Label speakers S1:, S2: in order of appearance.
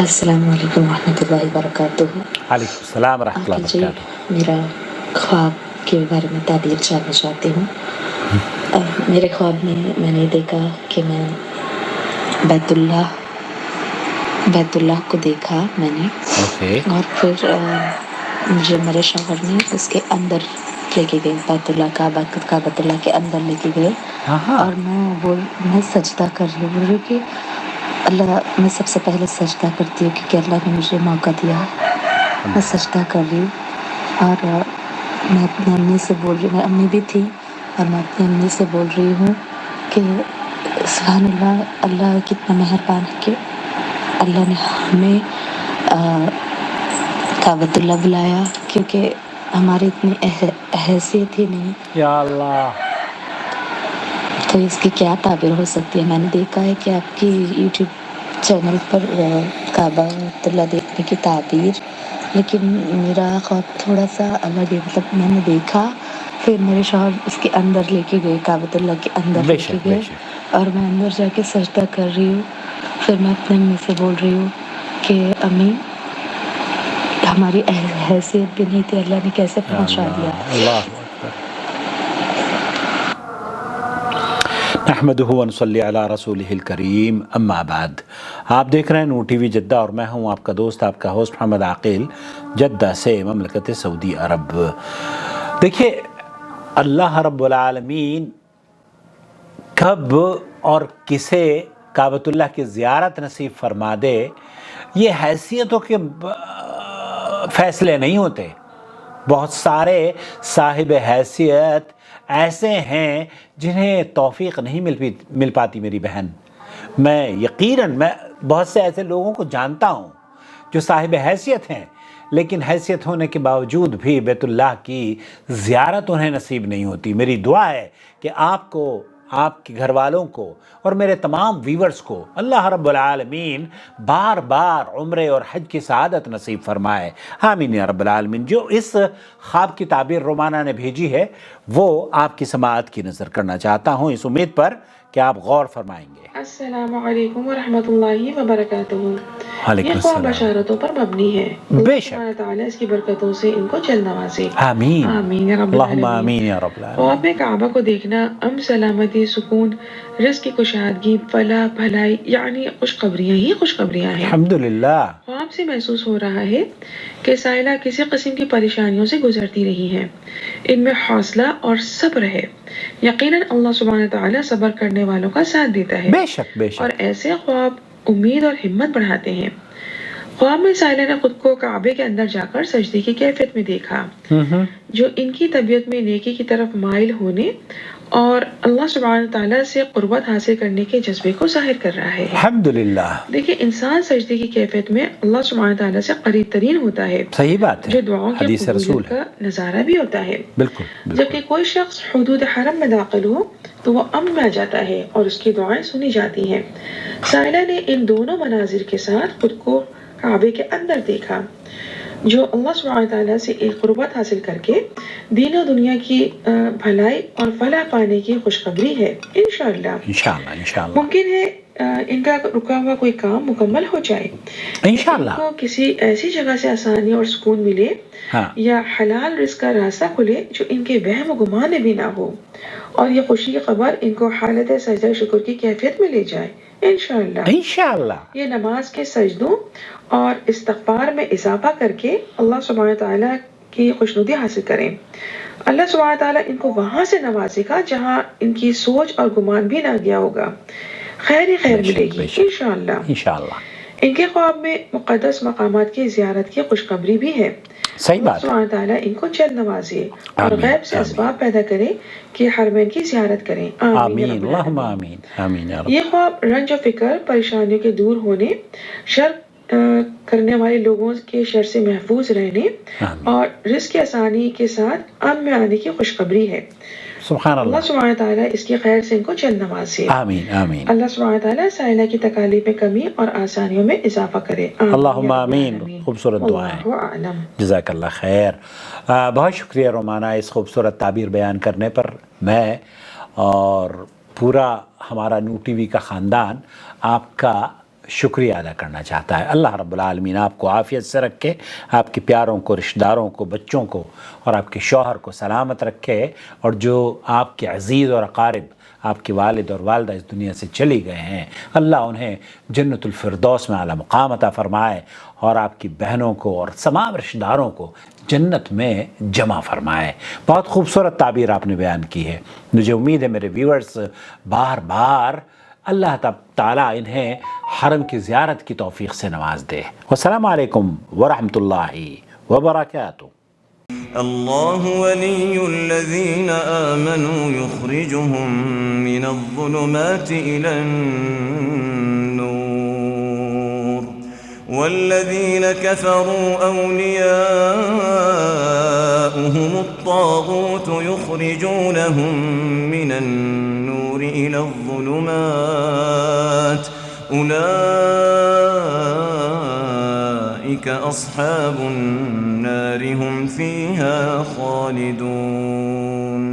S1: السلام علیکم ورحمۃ اللہ وبرکاتہ۔
S2: علیکم السلام ورحمۃ اللہ
S1: عاقل جی،
S2: وبرکاتہ۔
S1: میرا خواب کے بارے میں تعبیر جاننا چاہتی ہوں۔ میرے خواب میں نے دیکھا کہ میں بیت اللہ کو دیکھا میں نے،
S2: اوکے۔
S1: اور پھر مجھے میرے شوہر نے اس کے اندر لے کے گئے، بیت اللہ کعبۃ اللہ کے اندر لے کے گئے،
S2: ہاں
S1: اور میں سجدہ کر رہی ہوں، بول رہی ہوں کہ اللہ، میں سب سے پہلے سجدہ کرتی ہوں کیونکہ اللہ نے مجھے موقع دیا، میں سجدہ کر رہی ہوں، اور میں اپنی امی سے بول رہی ہوں، میں امی بھی تھی، اور میں اپنی امی سے بول رہی ہوں کہ سبحان اللہ، اللہ کتنا مہربان ہے کہ اللہ نے ہمیں کعبۃ اللہ بلایا، کیونکہ ہماری اتنی حیثیت ہی نہیں،
S2: یا اللہ۔
S1: تو اس کی کیا تعبیر ہو سکتی ہے؟ میں نے دیکھا ہے کہ آپ کی یوٹیوب چینل پر کعبۃ اللہ دیکھنے کی تعبیر، لیکن میرا خواب تھوڑا سا الگ ہے، مطلب میں نے دیکھا، پھر میرے شوہر اس کے اندر لے کے گئے، کعبۃ اللہ کے اندر
S2: بے
S1: لے کے
S2: شک بے
S1: گئے،
S2: شک۔
S1: اور میں اندر جا کے سجدہ کر رہی ہوں، پھر میں اپنی امی سے بول رہی ہوں کہ امی، ہماری حیثیت بھی نہیں تھی، اللہ نے کیسے
S2: یا
S1: پہنچا دیا۔
S2: اللہ، اللہ اکبر۔ نحمدہ ونصلی علی رسولہ الکریم، اما بعد۔ آپ دیکھ رہے ہیں نور ٹی وی جدہ، اور میں ہوں آپ کا دوست، آپ کا ہوسٹ محمد عاقل، جدہ سے، مملکت سعودی عرب۔ دیکھیے، اللہ رب العالمین کب اور کسے کعبۃ اللہ کی زیارت نصیب فرما دے، یہ حیثیتوں کے فیصلے نہیں ہوتے۔ بہت سارے صاحب حیثیت ایسے ہیں جنہیں توفیق نہیں مل پاتی میری بہن۔ میں بہت سے ایسے لوگوں کو جانتا ہوں جو صاحب حیثیت ہیں، لیکن حیثیت ہونے کے باوجود بھی بیت اللہ کی زیارت انہیں نصیب نہیں ہوتی۔ میری دعا ہے کہ آپ کو، آپ کے گھر والوں کو، اور میرے تمام ویورز کو اللہ رب العالمین بار بار عمرے اور حج کی سعادت نصیب فرمائے، آمین یا رب العالمین۔ جو اس خواب کی تعبیر رومانہ نے بھیجی ہے، وہ آپ کی سماعت کی نظر کرنا چاہتا ہوں، اس امید پر کہ آپ غور فرمائیں گے۔
S3: السلام علیکم ورحمۃ اللہ وبرکاتہ۔
S2: وعلیکم
S3: یہ خواب
S2: السلام۔
S3: بشارتوں پر مبنی ہے،
S2: بے
S3: اللہ
S2: شک۔
S3: سبحانہ تعالیٰ اس کی برکتوں سے ان کو جلد نوازے،
S2: آمین،
S3: آمین یا رب
S2: اللہم
S3: العالمین۔
S2: آمین یا رب
S3: خواب
S2: العالمین۔
S3: میں کعبہ کو دیکھنا امن، سلامتی، سکون، رزق کی کشادگی، فلاح، بھلائی، یعنی خوشخبریاں ہی خوشخبریاں ہیں۔
S2: الحمدللہ۔
S3: خواب سے محسوس ہو رہا ہے کہ سائلہ کسی قسم کی پریشانیوں سے گزرتی رہی ہیں، ان میں حوصلہ اور صبر ہے۔ یقیناً اللہ سبحانہ تعالیٰ صبر کرنے والوں کا ساتھ دیتا ہے،
S2: بے شک بے
S3: اور
S2: شک۔
S3: ایسے خواب امید اور ہمت بڑھاتے ہیں۔ خواب میں سائلہ نے خود کو کعبے کے اندر جا کر سجدے کی کیفیت میں دیکھا، جو ان کی طبیعت میں نیکی کی طرف مائل ہونے اور اللہ سبحانہ تعالیٰ سے قربت حاصل کرنے کے جذبے کو ظاہر کر رہا ہے۔
S2: الحمدللہ۔
S3: دیکھیں، انسان سجدے کی کیفیت میں اللہ سبحانہ تعالیٰ سے قریب ترین ہوتا ہے،
S2: صحیح بات ہے،
S3: جو دعاؤں کی
S2: حدیث رسول
S3: قبولیت
S2: ہے۔
S3: کا نظارہ بھی ہوتا ہے۔
S2: بالکل بالکل۔
S3: جبکہ کوئی شخص حدود حرم میں داخل ہو تو وہ امن میں آ جاتا ہے اور اس کی دعائیں سنی جاتی ہیں۔ سائلہ نے ان دونوں مناظر کے ساتھ خود کو کعبے کے اندر دیکھا، جو اللہ سبحانہ تعالیٰ سے ایک قربت حاصل کر کے دین و دنیا کی بھلائی اور فلاح پانے کی خوشخبری ہے۔ انشاءاللہ
S2: انشاءاللہ انشاءاللہ
S3: ممکن ہے ان کا رکا ہوا کوئی کام مکمل ہو جائے،
S2: انشاءاللہ۔
S3: ان کو کسی ایسی جگہ سے آسانی اور سکون ملے،
S2: ہاں،
S3: یا حلال رزق کا راستہ کھلے جو ان کے وہم و گمان میں بھی نہ ہو، اور یہ خوشی کی خبر ان کو حالت سجدہ شکر کی کیفیت میں لے جائے۔ انشاءاللہ
S2: انشاءاللہ۔
S3: یہ نماز کے سجدوں اور استغفار میں اضافہ کر کے اللہ سبحانہ تعالیٰ کی خوشنودی حاصل کریں۔ اللہ سبحانہ تعالیٰ ان کو وہاں سے نوازے گا جہاں ان کی سوچ اور گمان بھی نہ گیا ہوگا، خیر ہی خیر ملے گی انشاءاللہ۔
S2: انشاءاللہ۔
S3: ان کے خواب میں مقدس مقامات کی زیارت کی خوشخبری بھی ہے۔
S2: صحیح
S3: اللہ
S2: بات ہے۔
S3: سبحانہ تعالیٰ ان کو جلد نوازے اور
S2: آمین،
S3: غیب سے
S2: آمین۔
S3: اسباب پیدا کرے کہ حرمین کی زیارت کریں، آمین یا
S2: آمین،
S3: رب
S2: اللہم
S3: العالمین۔
S2: آمین، آمین یا رب۔
S3: یہ خواب رنج و فکر، پریشانیوں کے دور ہونے، شر کرنے والے لوگوں کے شر سے محفوظ رہنے
S2: آمین۔
S3: اور رزق کی آسانی کے ساتھ امن میں آنے کی خوشخبری ہے۔
S2: سبحان
S3: اللہ
S2: اللہ۔
S3: سبحانہ تعالیٰ اس کی خیر سے ان کو جلد نوازے۔
S2: آمین آمین۔
S3: اللہ سبحانہ تعالیٰ سائلہ کی تکالیف میں کمی اور آسانیوں میں اضافہ کرے، آمین
S2: اللہم
S3: یا رب
S2: آمین۔
S3: العالمین۔
S2: خوبصورت دعائیں،
S3: واللہ اعلم۔
S2: جزاک اللہ خیر۔ بہت شکریہ رومانہ اس خوبصورت تعبیر بیان کرنے پر۔ میں اور پورا ہمارا نور ٹی وی کا خاندان آپ کا شکریہ ادا کرنا چاہتا ہے۔ اللہ رب العالمین آپ کو عافیت سے رکھے، آپ کے پیاروں کو، رشتہ داروں کو، بچوں کو اور آپ کے شوہر کو سلامت رکھے، اور جو آپ کے عزیز اور اقارب، آپ کے والد اور والدہ اس دنیا سے چلی گئے ہیں، اللہ انہیں جنت الفردوس میں اعلیٰ مقام عطا فرمائے، اور آپ کی بہنوں کو اور تمام رشتہ داروں کو جنت میں جمع فرمائے۔ بہت خوبصورت تعبیر آپ نے بیان کی ہے۔ مجھے امید ہے میرے ویورز بار بار اللہ تعالیٰ انہیں حرم کی زیارت کی توفیق سے نواز دے۔ والسلام علیکم ورحمۃ اللہ وبرکاتہ۔
S4: الله ولي الذين آمنوا يخرجهم من الظلمات إلى النور والذين كفروا أولياؤهم الطاغوت يخرجونهم من النور إلى الظلمات أولئك أصحاب النار هم فيها خالدون